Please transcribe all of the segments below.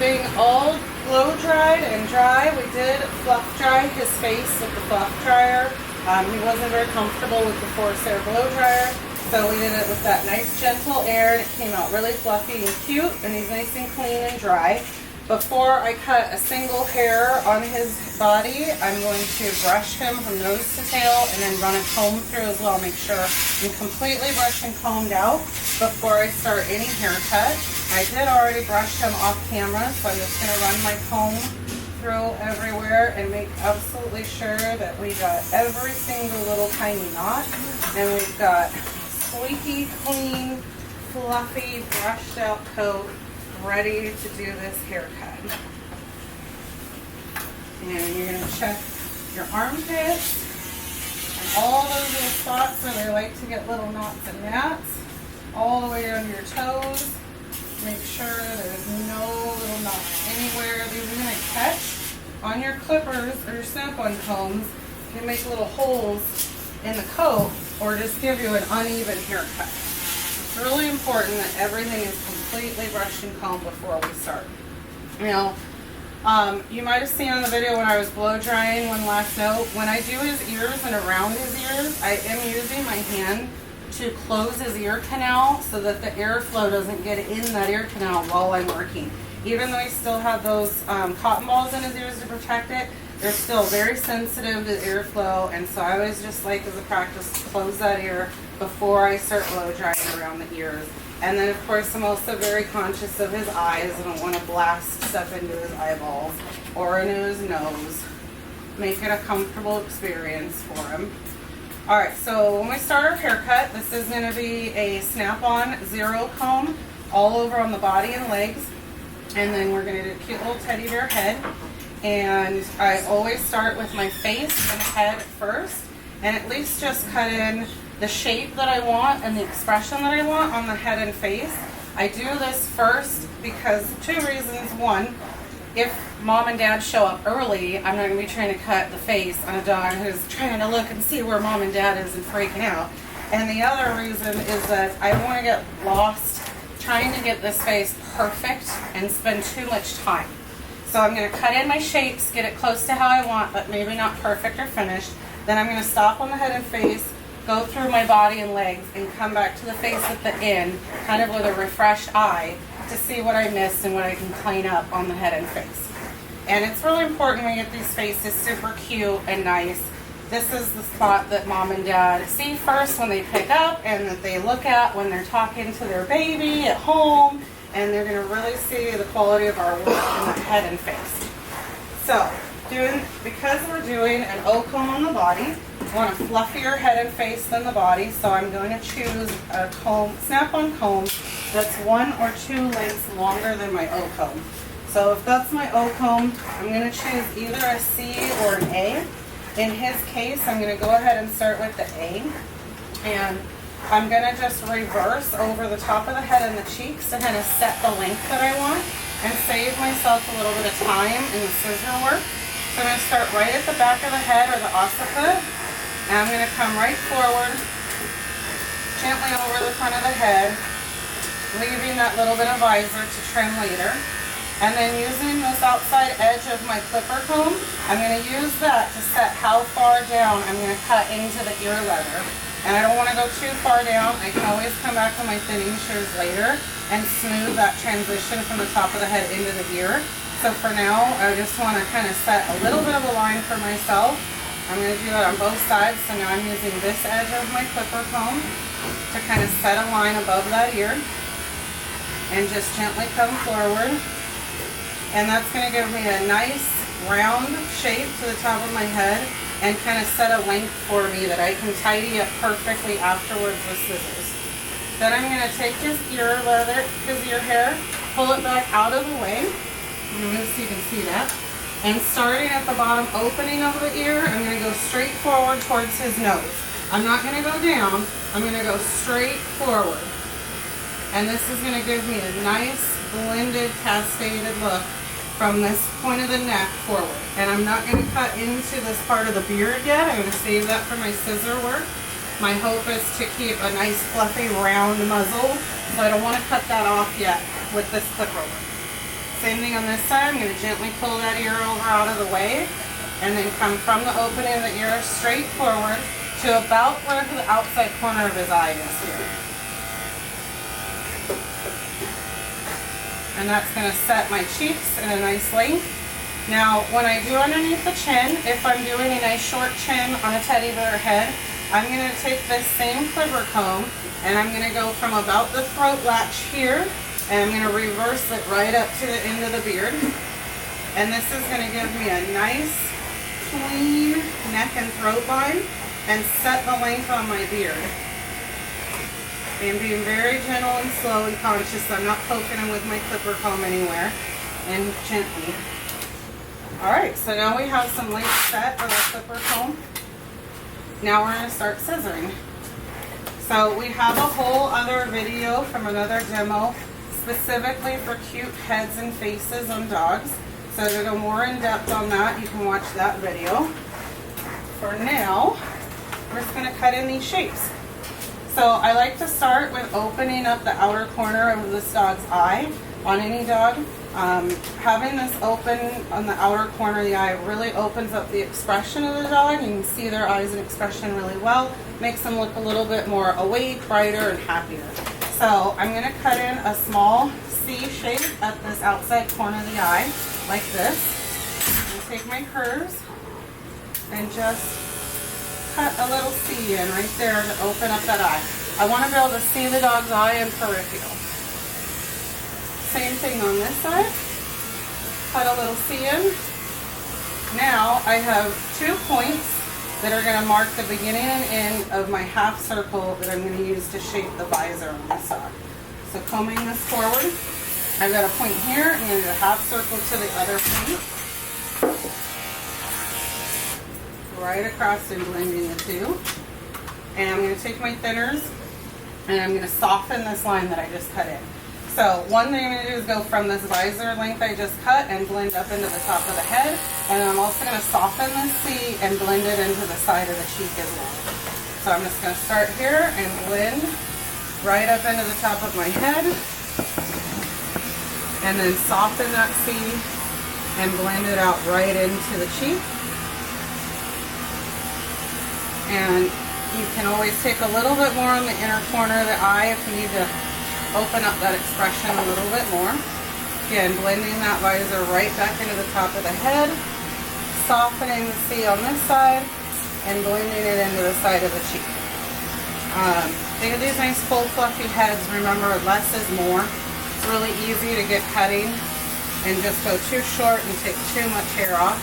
being all blow dried and dry, we did fluff dry his face with the fluff dryer. He wasn't very comfortable with the Force Air blow dryer, so we did it with that nice gentle air, and it came out really fluffy and cute, and he's nice and clean and dry. Before I cut a single hair on his body, I'm going to brush him from nose to tail and then run a comb through as well. Make sure I'm completely brushed and combed out before I start any haircut. I did already brush him off camera, so I'm just going to run my comb through everywhere and make absolutely sure that we got every single little tiny knot, and we've got squeaky clean, fluffy, brushed out coat ready to do this haircut. And you're going to check your armpits and all those little spots where they like to get little knots and gnats, all the way under your toes. Make sure there's no little knots anywhere. These are going to catch on your clippers or your snap-on combs. You can make little holes in the coat or just give you an uneven haircut. It's really important that everything is completely brushed and combed before we start. Now, you might have seen on the video when I was blow drying, one last note, when I do his ears and around his ears, I am using my hand to close his ear canal so that the airflow doesn't get in that ear canal while I'm working. Even though he still have those cotton balls in his ears to protect it, they're still very sensitive to airflow, and so I always just like as a practice to close that ear before I start blow drying around the ears. And then of course I'm also very conscious of his eyes. I don't want to blast stuff into his eyeballs or into his nose. Make it a comfortable experience for him. Alright, so when we start our haircut, this is going to be a snap-on zero comb all over on the body and legs. And then we're going to do a cute little teddy bear head. And I always start with my face and head first, and at least just cut in the shape that I want and the expression that I want on the head and face. I do this first because two reasons. One, if mom and dad show up early, I'm not going to be trying to cut the face on a dog who's trying to look and see where mom and dad is and freaking out. And the other reason is that I don't want to get lost trying to get this face perfect and spend too much time. So I'm going to cut in my shapes, get it close to how I want, but maybe not perfect or finished. Then I'm going to stop on the head and face, go through my body and legs, and come back to the face at the end, kind of with a refreshed eye, to see what I missed and what I can clean up on the head and face. And it's really important we get these faces super cute and nice. This is the spot that mom and dad see first when they pick up, and that they look at when they're talking to their baby at home, and they're going to really see the quality of our work in the head and face. So, because we're doing an O-comb on the body, I want a fluffier head and face than the body, so I'm going to choose a comb, snap-on comb that's 1 or 2 lengths longer than my O-comb. So if that's my O-comb, I'm going to choose either a C or an A. In his case, I'm going to go ahead and start with the A, and I'm going to just reverse over the top of the head and the cheeks to kind of set the length that I want and save myself a little bit of time in the scissor work. So I'm going to start right at the back of the head or the occiput, and I'm going to come right forward, gently over the front of the head, leaving that little bit of visor to trim later. And then using this outside edge of my clipper comb, I'm going to use that to set how far down I'm going to cut into the ear leather. And I don't want to go too far down. I can always come back with my thinning shears later and smooth that transition from the top of the head into the ear. So for now, I just want to kind of set a little bit of a line for myself. I'm going to do that on both sides. So now I'm using this edge of my clipper comb to kind of set a line above that ear and just gently come forward. And that's going to give me a nice round shape to the top of my head and kind of set a length for me that I can tidy up perfectly afterwards with scissors. Then I'm going to take his ear leather, his ear hair, pull it back out of the way. Move so you can see that. And starting at the bottom opening of the ear, I'm going to go straight forward towards his nose. I'm not going to go down. I'm going to go straight forward. And this is going to give me a nice blended castated look from this point of the neck forward. And I'm not going to cut into this part of the beard yet. I'm going to save that for my scissor work. My hope is to keep a nice fluffy round muzzle, so I don't want to cut that off yet with this clipper work. Same thing on this side. I'm going to gently pull that ear over out of the way and then come from the opening of the ear straight forward to about where the outside corner of his eye is here. And that's going to set my cheeks in a nice length. Now, when I do underneath the chin, if I'm doing a nice short chin on a teddy bear head, I'm going to take this same clipper comb and I'm going to go from about the throat latch here and I'm going to reverse it right up to the end of the beard. And this is going to give me a nice, clean neck and throat line and set the length on my beard. And being very gentle and slow and conscious, so I'm not poking him with my clipper comb anywhere, and gently. Alright, so now we have some length set with our clipper comb. Now we're going to start scissoring. So we have a whole other video from another demo specifically for cute heads and faces on dogs. So to go more in depth on that, you can watch that video. For now, we're just going to cut in these shapes. So I like to start with opening up the outer corner of this dog's eye on any dog. Having this open on the outer corner of the eye really opens up the expression of the dog. You can see their eyes and expression really well. Makes them look a little bit more awake, brighter, and happier. So I'm going to cut in a small C shape at this outside corner of the eye, like this. I'm going to take my curves and just cut a little C in right there to open up that eye. I want to be able to see the dog's eye and peripheral. Same thing on this side. Cut a little C in. Now I have 2 points that are going to mark the beginning and end of my half circle that I'm going to use to shape the visor on this dog. So combing this forward, I've got a point here, and I'm going to do a half circle to the other point. Right across and blending the two. And I'm going to take my thinners and I'm going to soften this line that I just cut in. So one thing I'm going to do is go from this visor length I just cut and blend up into the top of the head. And I'm also going to soften this C and blend it into the side of the cheek as well. So I'm just going to start here and blend right up into the top of my head. And then soften that C and blend it out right into the cheek. And you can always take a little bit more on the inner corner of the eye if you need to open up that expression a little bit more. Again, blending that visor right back into the top of the head, softening the C on this side, and blending it into the side of the cheek. They have these nice full fluffy heads. Remember, less is more. It's really easy to get cutting and just go too short and take too much hair off.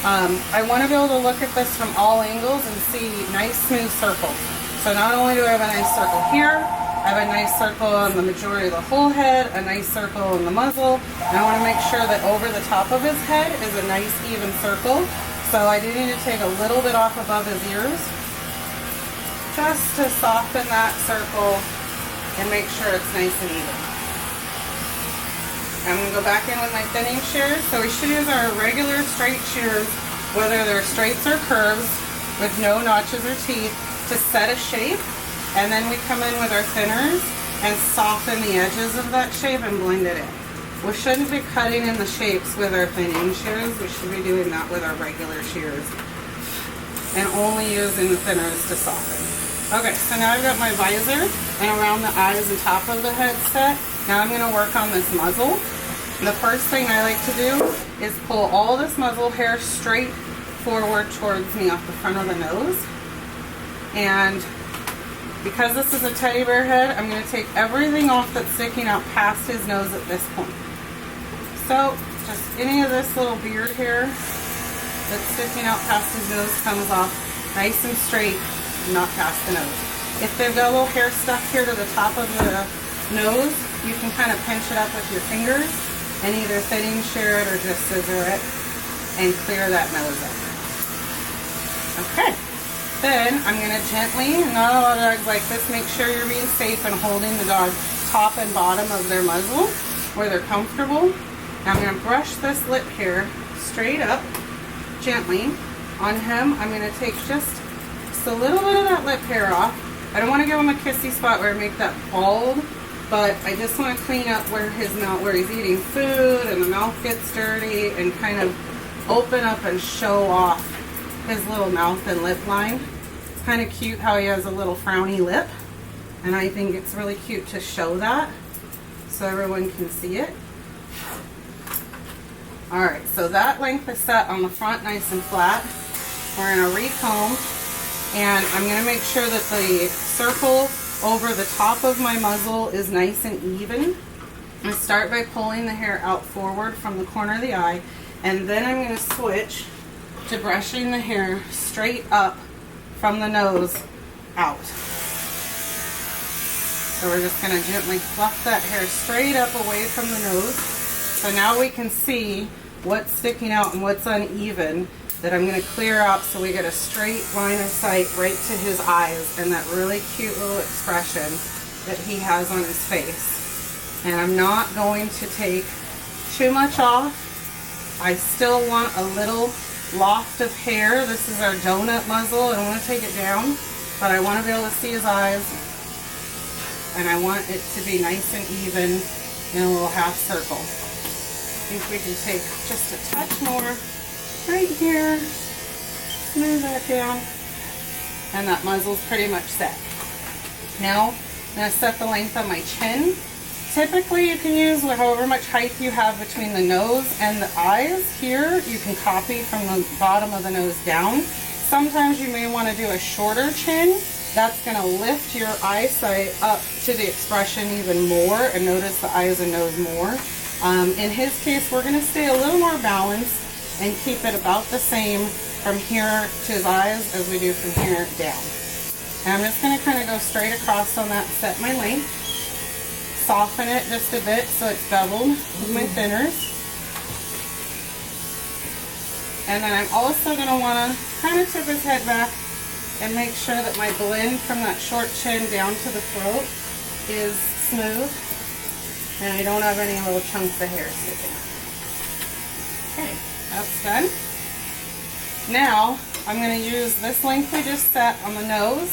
I want to be able to look at this from all angles and see nice smooth circles. So not only do I have a nice circle here, I have a nice circle on the majority of the whole head, a nice circle in the muzzle, and I want to make sure that over the top of his head is a nice even circle. So I do need to take a little bit off above his ears just to soften that circle and make sure it's nice and even. I'm going to go back in with my thinning shears. So we should use our regular straight shears, whether they're straights or curves, with no notches or teeth, to set a shape. And then we come in with our thinners and soften the edges of that shape and blend it in. We shouldn't be cutting in the shapes with our thinning shears. We should be doing that with our regular shears. And only using the thinners to soften. Okay, so now I've got my visor and around the eyes and top of the head set. Now I'm going to work on this muzzle. The first thing I like to do is pull all this muzzle hair straight forward towards me off the front of the nose. And because this is a teddy bear head, I'm going to take everything off that's sticking out past his nose at this point. So just any of this little beard hair that's sticking out past his nose comes off nice and straight, not past the nose. If they've got a little hair stuck here to the top of the nose, you can kind of pinch it up with your fingers and either thinning shear it or just scissor it and clear that nose up. Okay, then I'm going to gently, not a lot of dogs like this, make sure you're being safe and holding the dog top and bottom of their muzzle where they're comfortable. Now I'm going to brush this lip hair straight up, gently, on him. I'm going to take just a little bit of that lip hair off. I don't want to give him a kissy spot where I make that bald but I just want to clean up where his mouth, where he's eating food and the mouth gets dirty, and kind of open up and show off his little mouth and lip line. It's kind of cute how he has a little frowny lip, and I think it's really cute to show that so everyone can see it. Alright, so that length is set on the front nice and flat. We're going to recomb, and I'm going to make sure that the circle over the top of my muzzle is nice and even. I start by pulling the hair out forward from the corner of the eye, and then I'm going to switch to brushing the hair straight up from the nose out. So we're just going to gently fluff that hair straight up away from the nose. So now we can see what's sticking out and what's uneven, that I'm going to clear out so we get a straight line of sight right to his eyes and that really cute little expression that he has on his face. And I'm not going to take too much off. I still want a little loft of hair. This is our donut muzzle. I don't want to take it down, but I want to be able to see his eyes, and I want it to be nice and even in a little half circle. I think we can take just a touch more right here, smooth that down, and that muzzle's pretty much set. Now I'm going to set the length of my chin. Typically you can use however much height you have between the nose and the eyes. Here you can copy from the bottom of the nose down. Sometimes you may want to do a shorter chin. That's going to lift your eyesight up to the expression even more, and notice the eyes and nose more. In his case, we're going to stay a little more balanced and keep it about the same from here to his eyes as we do from here down. And I'm just going to kind of go straight across on that, set my length, soften it just a bit so it's beveled with my thinners. And then I'm also going to want to kind of tip his head back and make sure that my blend from that short chin down to the throat is smooth and I don't have any little chunks of hair sticking out. Okay, that's done. Now I'm going to use this length we just set on the nose,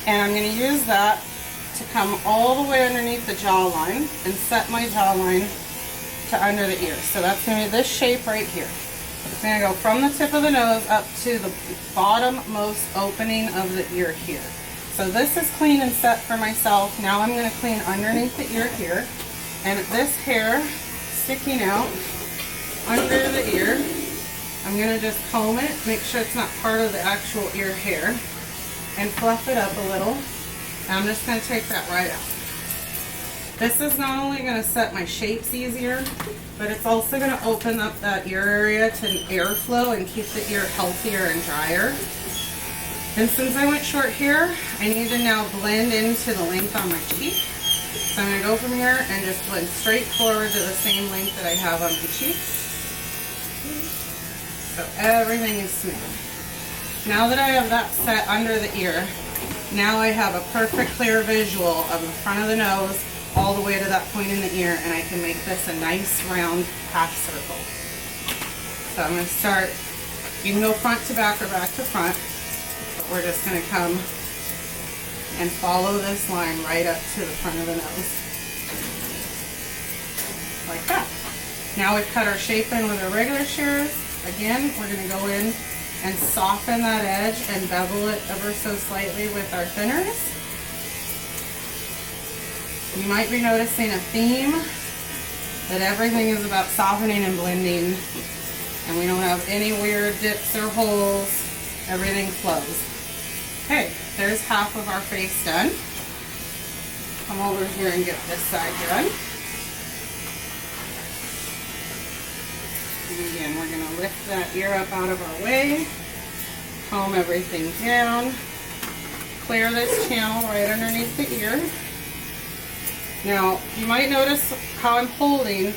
and I'm going to use that to come all the way underneath the jawline and set my jawline to under the ear. So that's going to be this shape right here. It's going to go from the tip of the nose up to the bottom-most opening of the ear here. So this is clean and set for myself. Now I'm going to clean underneath the ear here. And this hair sticking out under the ear, I'm going to just comb it, make sure it's not part of the actual ear hair, and fluff it up a little. And I'm just going to take that right out. This is not only going to set my shapes easier, but it's also going to open up that ear area to airflow and keep the ear healthier and drier. And since I went short here, I need to now blend into the length on my cheek. So I'm going to go from here and just blend straight forward to the same length that I have on my cheek. So everything is smooth. Now that I have that set under the ear, now I have a perfect clear visual of the front of the nose all the way to that point in the ear, and I can make this a nice round half circle. So I'm going to start, you can go front to back or back to front, but we're just going to come and follow this line right up to the front of the nose. Like that. Now we've cut our shape in with our regular shears. Again, we're going to go in and soften that edge and bevel it ever so slightly with our thinners. You might be noticing a theme that everything is about softening and blending, and we don't have any weird dips or holes. Everything flows. Okay, there's half of our face done. Come over here and get this side done. And again, we're going to lift that ear up out of our way, comb everything down, clear this channel right underneath the ear. Now, you might notice how I'm holding.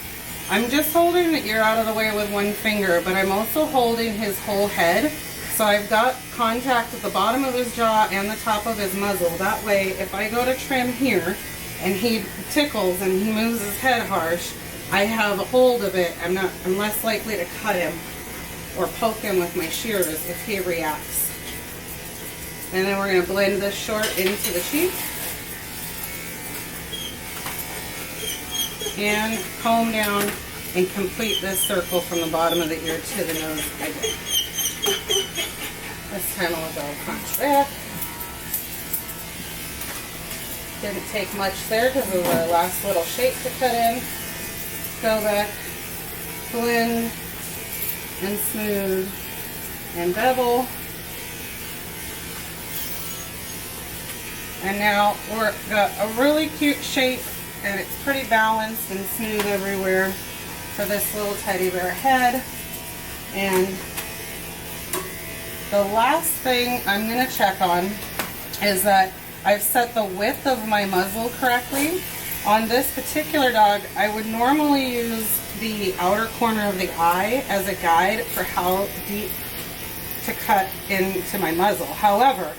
I'm just holding the ear out of the way with one finger, but I'm also holding his whole head. So I've got contact at the bottom of his jaw and the top of his muzzle. That way, if I go to trim here and he tickles and he moves his head harsh, I have a hold of it. I'm less likely to cut him or poke him with my shears if he reacts. And then we're going to blend this short into the cheek. and comb down and complete this circle from the bottom of the ear to the nose again. This time I'll go front back. Didn't take much there because it was our last little shape to cut in. Go back, blend, and smooth, and bevel. And now we've got a really cute shape, and it's pretty balanced and smooth everywhere for this little teddy bear head. And the last thing I'm going to check on is that I've set the width of my muzzle correctly. On this particular dog, I would normally use the outer corner of the eye as a guide for how deep to cut into my muzzle. However,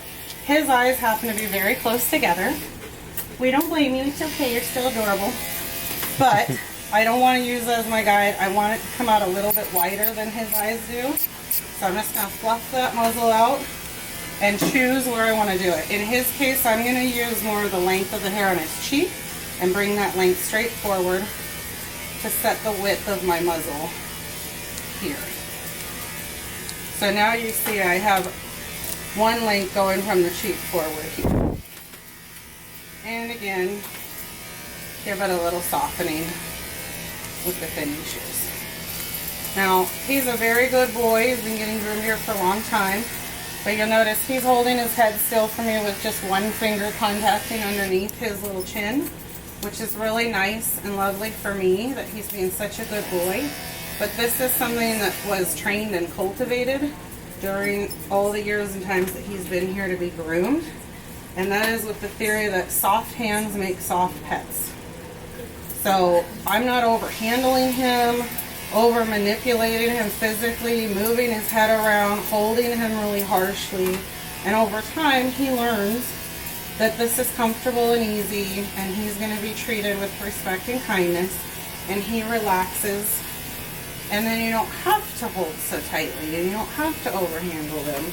his eyes happen to be very close together. We don't blame you, it's okay, you're still adorable. But I don't want to use it as my guide. I want it to come out a little bit wider than his eyes do. So I'm just going to fluff that muzzle out and choose where I want to do it. In his case, I'm going to use more of the length of the hair on his cheek and bring that length straight forward to set the width of my muzzle here. So now you see I have one length going from the cheek forward here. And again, give it a little softening with the thinning shears. Now, he's a very good boy. He's been getting groomed here for a long time. But you'll notice he's holding his head still for me with just one finger contacting underneath his little chin, which is really nice and lovely for me that he's being such a good boy. But this is something that was trained and cultivated during all the years and times that he's been here to be groomed. And that is with the theory that soft hands make soft pets. So I'm not over handling him, over manipulating him physically, moving his head around, holding him really harshly. And over time, he learns that this is comfortable and easy, and he's going to be treated with respect and kindness, and he relaxes. And then you don't have to hold so tightly, and you don't have to overhandle them.